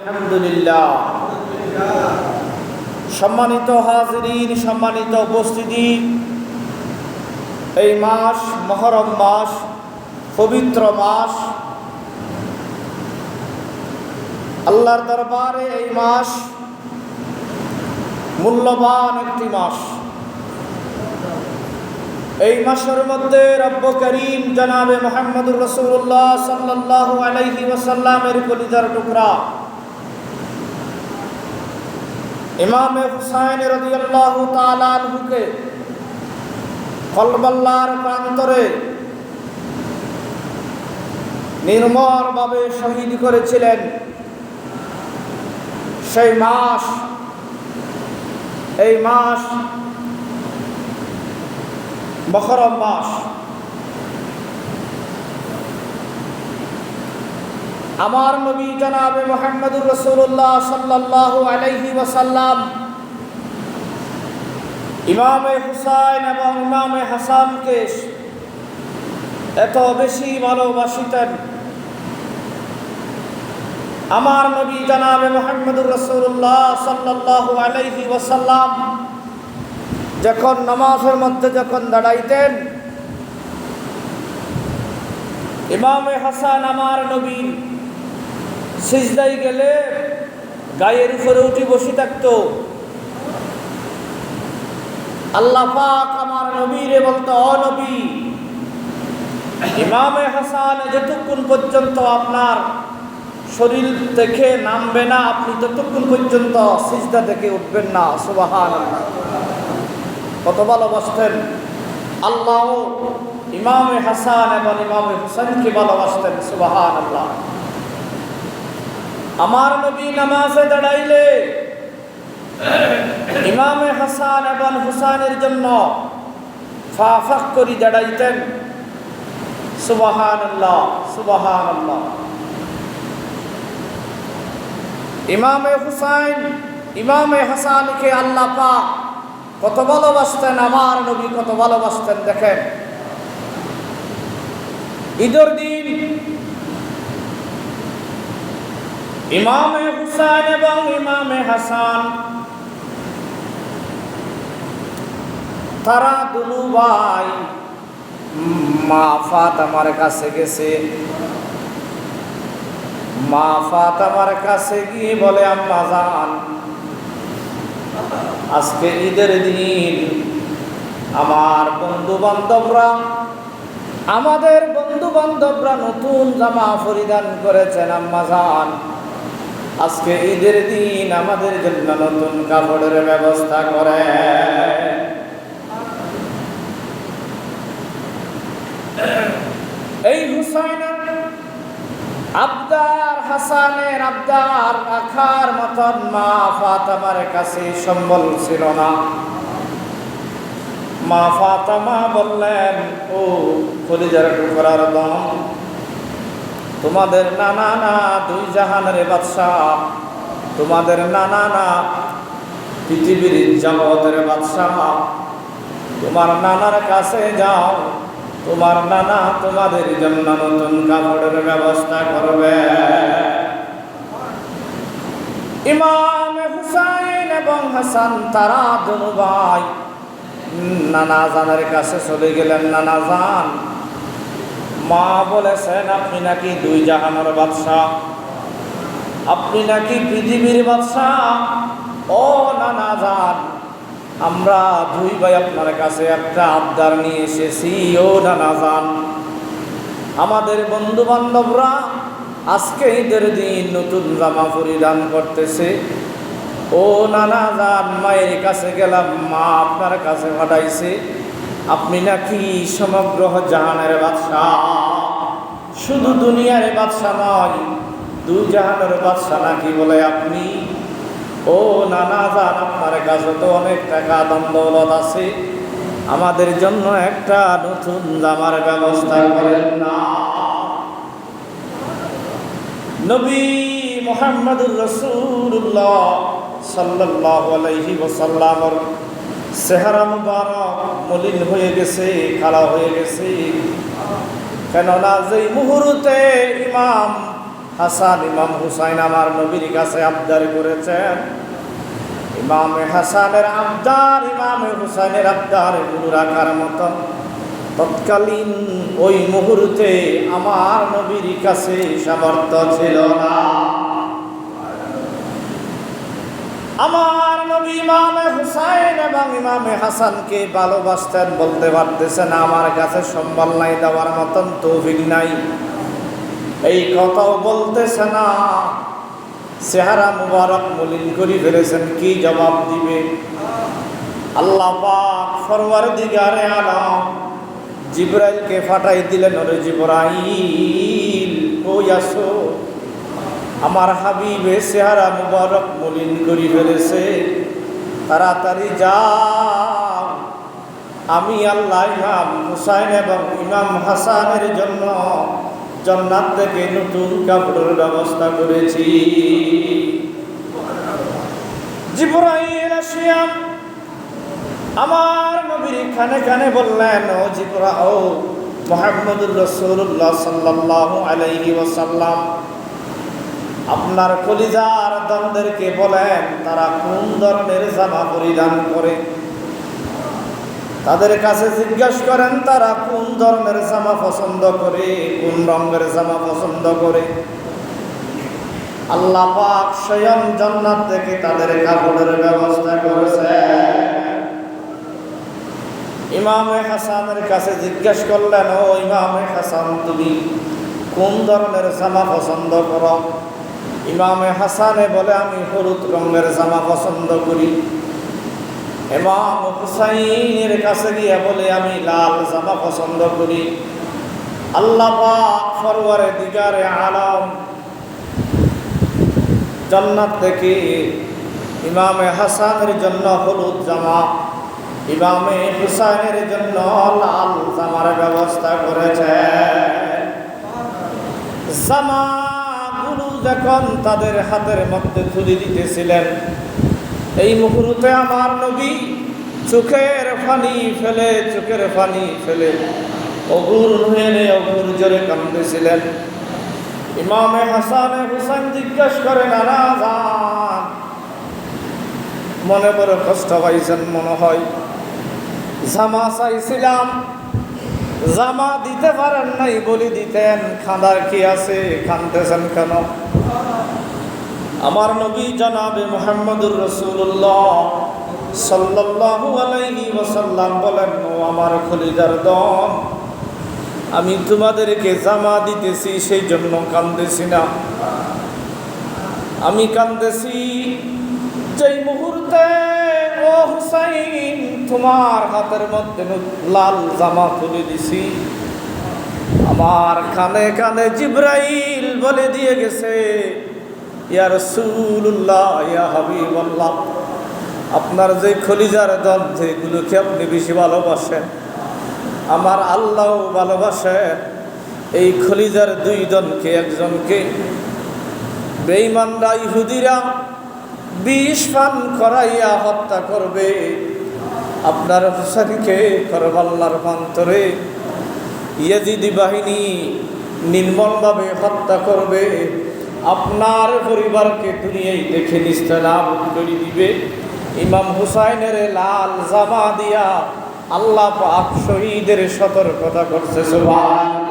আলহামদুলিল্লাহ। সম্মানিত হাজিরিন, সম্মানিত উপস্থিতি, এই মাস মুহররম মাস, পবিত্র মাস। আল্লাহর দরবারে এই মাস মূল্যবান একটি মাস। এই মাসের মধ্যে রব্ব করিম জনাবে মুহাম্মদুর রাসূলুল্লাহ সাল্লাল্লাহু আলাইহি ওয়াসাল্লামের কলিজার টুকরা ইমাম হুসাইন রাদিয়াল্লাহু তাআলা আনহুকে কলবাল্লার প্রান্তরে নির্মমভাবে শহীদ করেছিলেন। সেই মাস, এই মাস মুহররম মাস। আমার নবী জনাবে মুহাম্মদুর রাসূলুল্লাহ সাল্লাল্লাহু আলাইহি ওয়াসাল্লাম ইমামে হুসাইন এবং ইমামে হাসানকে এত বেশি ভালোবাসিতেন। আমার নবী জনাবে মুহাম্মদুর রাসূলুল্লাহ সাল্লাল্লাহু আলাইহি ওয়াসাল্লাম যখন নামাজের মধ্যে যখন দাঁড়াইতেন, ইমামে হাসান আমার নবী সিজদায় গেলে গায়ের উপরে উঠে বসে থাকত। আল্লাহ পাক আমার নবীরে বলতো, ও নবী, ইমামে হাসান যতক্ষণ পর্যন্ত আপনার শরীর থেকে নামবে না, আপনি ততক্ষণ পর্যন্ত সিজদা থেকে উঠবেন না। সুবহানাল্লাহ। কত ভালোবাসতেন আল্লাহ ইমামে হাসান এবং ইমামে হুসাইনকে ভালোবাসতেন। সুবহানাল্লাহ। আমার নবী নামাজে দাঁড়াইলে ইমামে হাসান এবং হুসাইনের জন্য ফাফাক করে দাঁড়াইতেন। সুবহানাল্লাহ, সুবহানাল্লাহ। ইমামে হুসাইন, ইমামে হাসানকে আল্লাহ পাক কত ভালোবাসতেন, আমার নবী কত ভালোবাসতেন। দেখেন, ঈদের দিন ইমামে হুসাইন এবং ইমামে হাসান তারা দুনু ভাই মা ফাতেমার কাছে গেছে। মা ফাতেমার কাছে গিয়ে বলে, আম্মা জান, আজকে ঈদের দিন আমার বন্ধু বান্ধবরা, আমাদের বন্ধু বান্ধবরা নতুন জামা পরিধান করেছেন। আম্মা জান, আজকে ঈদের দিন আমাদের জন্য নতুন কাপড়ের ব্যবস্থা করে। এই হুসাইনের আবদার, হাসানের আবদার রাখার মতন মা ফাতেমার কাছে সম্বল ছিল না। মা ফাতেমা বললেন, ও কলিজার টুকরার দম, তোমাদের নানা না দুই জাহানের বাদশাহ, তোমাদের নানা না পৃথিবীর জগতের বাদশাহ, তোমার নানার কাছে যাও, তোমার নানা তোমাদের জন্য নতুন কাপড়ের ব্যবস্থা করবে। ইমাম হুসাইন এবং হাসান তারা দুনু ভাই নানা জানের কাছে চলে গেলেন। নানা জান, মা বলেছেন আপনি নাকি দুই জাহানের বাদশাহ, আপনি নাকি পৃথিবীর বাদশাহ। ও নানা জান, আমরা দুই ভাই আপনার কাছে একটা আবদার নিয়ে এসেছি। ও নানা জান, আমাদের বন্ধু বান্ধবরা আজকে ঈদের দিন নতুন জামা পরিধান করতেছে। ও নানা জান, মায়ের কাছে গেলাম, মা আপনার কাছে পাঠাইছে, আপনি নাকি সমগ্র জাহানের বাদশাহ, শুধু দুনিয়ার বাদশাহ নয়, দুই জাহানের বাদশাহ নাকি বলে আপনি। ও নানা জান, আপনার কাছে তো অনেক টাকা দাম দৌলত আছে, আমাদের জন্য একটা নতুন জামার ব্যবস্থা করেন না। নবী মুহাম্মদুর রাসূলুল্লাহ সাল্লাল্লাহু আলাইহি ওয়াসাল্লামের চেহারা মুবারক মলিন হয়ে গেছে, কালো হয়ে গেছে। কেননা যেই মুহূর্তে ইমাম হাসান ইমাম হুসাইন আমার নবীর কাছে আবদার করেছেন। ইমামে হাসানের আবদার, ইমামে হুসাইনের আবদার গুরু রাখার মতো তৎকালীন ওই মুহূর্তে আমার নবীর কাছে সামর্থ্য ছিল না। আমার নবী ইমামে হুসাইন এবং ইমামে হাসানকে ভালোবাসতেন, বলতে পারতেছেন আমার কাছে সম্বল নাই, দেওয়ার মতন তৌফিক নাই, এই কথাও বলতেছে না। চেহারা মুবারক মলিন করে ফেলেছেন, কি জবাব দিবে? আল্লাহ পাক ফরওয়ারদিগারে আলম জিবরাইলকে ফাটাই দিলেন, ওরে জিবরাইল কই আছো? আমার হাবিবে চেহারা মুবারক মলিন করে ফেলেছে, তাড়াতাড়ি যাও, আমি আল্লাহ ইমাম হুসাইন এবং ইমাম হাসানের জন্য জান্নাত থেকে নতুন কাপড়ের ব্যবস্থা করেছি। জিবরাইল আসিয়া আমার নবীর কানে কানে বললেন, ও জিবরা, ও মুহাম্মদুর রাসূলুল্লাহ সাল্লাল্লাহু আলাইহি ওয়াসাল্লাম, আপনার কলিজার দলদেরকে বলেন তারা কোন ধরনের জামা পরিধান করে। তাদের কাছে জিজ্ঞাসা করেন তারা কোন ধরনের জামা পছন্দ করে, কোন রঙের জামা পছন্দ করে। আল্লাহ পাক স্বয়ং জান্নাত থেকে তাদের কাপড়ের ব্যবস্থা করেছে। ইমামে হাসানের কাছে জিজ্ঞাসা করলেন, ও ইমামে হাসান, তুমি কোন ধরনের জামা পছন্দ করো? ইমামে হাসানে বলে, আমি হলুদ রঙের জামা পছন্দ করি। ইমাম হুসাইনের কাছে গিয়ে বলে, আমি লাল জামা পছন্দ করি। আল্লাহ পাক ফরওয়ারদিগারে আলম জান্নাত থেকে ইমামে হাসানের জন্য হলুদ জামা, ইমামে হুসাইনের জন্য লাল জামার ব্যবস্থা করেছে। জামাগুলো যখন তাদের হাতের মধ্যে তুলে দিতেছিলেন, এই মুহূর্তে আমার নবী চোখের পানি ফেলে অগুর জোরে কাঁদতেছিলেন। ইমামে হাসান হুসাইন জিজ্ঞাসা করে, নানা জান, মনে বড় কষ্ট পাইছেন মনে হয়, জামা চাইছিলাম, জামা দিতে পারেন নাই, বলি দিতেন, খাঁদার কি আছে, কাঁদতেছেন কেন? আমার নবী জনাবে মুহাম্মদুর রাসূলুল্লাহ সাল্লাল্লাহু আলাইহি ওয়াসাল্লাম বলেন, ও আমার খলিজার দল, আমি তোমাদেরকে জামা দিতেছি, সেই জন্য কাঁদতেছি না। আমি কাঁদতেছি যেই মুহূর্তে ও হুসাইন তোমার হাতের মধ্যে লাল জামা তুলে দিছি, আমার কানে কানে জিবরাইল বলে দিয়ে গেছে, ইয়া রাসূলুল্লাহ, ইয়া হাবিবাল্লাহ, আপনার যে খলিজার দল যেগুলোকে আপনি বেশি ভালোবাসেন, আমার আল্লাহও ভালোবাসেন, এই খলিজার দুই দলকে, একজনকে বেঈমানরা ইহুদিরা বিষ পান করাইয়া হত্যা করবে, আপনার হুসাইনকে কারবালার প্রান্তরে ইয়াজিদি বাহিনী নির্মমভাবে হত্যা করবে, আপনার পরিবারকে দুনিয়ায় দেখে নিস্তেনাবুদ করে দিবে। ইমাম হুসাইনের লাল জামা দিয়া আল্লাহ পাক শহীদের সতর্কতা করছে। সুবহানাল্লাহ।